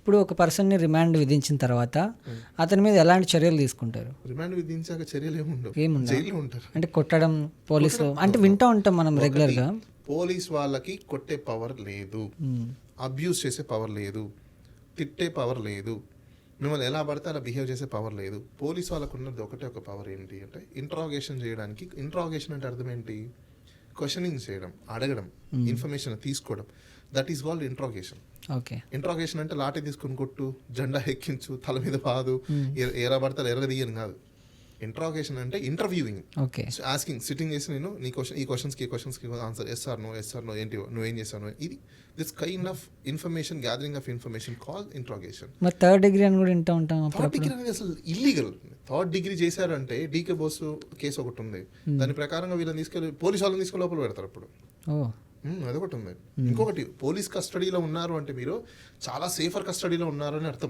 ఇప్పుడు ఒక పర్సన్ని రిమాండ్ విధించిన తర్వాత అతని మీద ఎలాంటి చర్యలు తీసుకుంటారు? రిమాండ్ విధించాక చర్యలు ఏముండవు, ఏముండవు. జైల్లో ఉంటారు. అంటే కొట్టడం, పోలీసులు అంటే వింటూ ఉంటాం మనం రెగ్యులర్గా. పోలీస్ వాళ్ళకి కొట్టే పవర్ లేదు, అబ్యూస్ చేసే పవర్ లేదు, తిట్టే పవర్ లేదు, మిమ్మల్ని ఎలా పడితే అలా బిహేవ్ చేసే పవర్ లేదు. పోలీస్ వాళ్ళకు ఉన్నది ఒకటే ఒక పవర్ ఏంటి అంటే ఇంట్రాగేషన్ చేయడానికి. ఇంట్రాగేషన్ అంటే అర్థం ఏంటి? క్వశ్చనింగ్ చేయడం, అడగడం, ఇన్ఫర్మేషన్ తీసుకోవడం. That is called interrogation. Okay. Interrogation అంటే లాఠీ తీసుకుని కొట్టు, జెండా ఎక్కించు, తల మీద బాదు, ఎరా పడతారు ఎరగదీయని కాదు. ఇంట్రాగేషన్ అంటే ఇంటర్వ్యూయింగ్. ఓకే. ఆస్కింగ్, సిట్టింగ్ చేసి నేను నీ క్వశ్చన్, ఈ క్వశ్చన్స్కి ఆన్సర్ ఎస్ ఆర్ నో, ఏంటి నువ్వేం చేస్తాను, ఇది this kind of information, gathering of information call interrogation. మరి థర్డ్ డిగ్రీ అని కూడా వింటూ ఉంటాం. థర్డ్ డిగ్రీ అనేది అసలు ఇల్లీగల్. థర్డ్ డిగ్రీ చేశారంటే డీకే బోస్ కేసు ఒకటి ఉంది, దాని ప్రకారంగా వీళ్ళని తీసుకెళ్ళి పోలీసు వాళ్ళని తీసుకెళ్ళి లోపల పెడతారు. అప్పుడు అదొకటి ఉంది. ఇంకొకటి, పోలీస్ కస్టడీలో ఉన్నారు అంటే మీరు చాలా సేఫర్ కస్టడీలో ఉన్నారని అర్థం.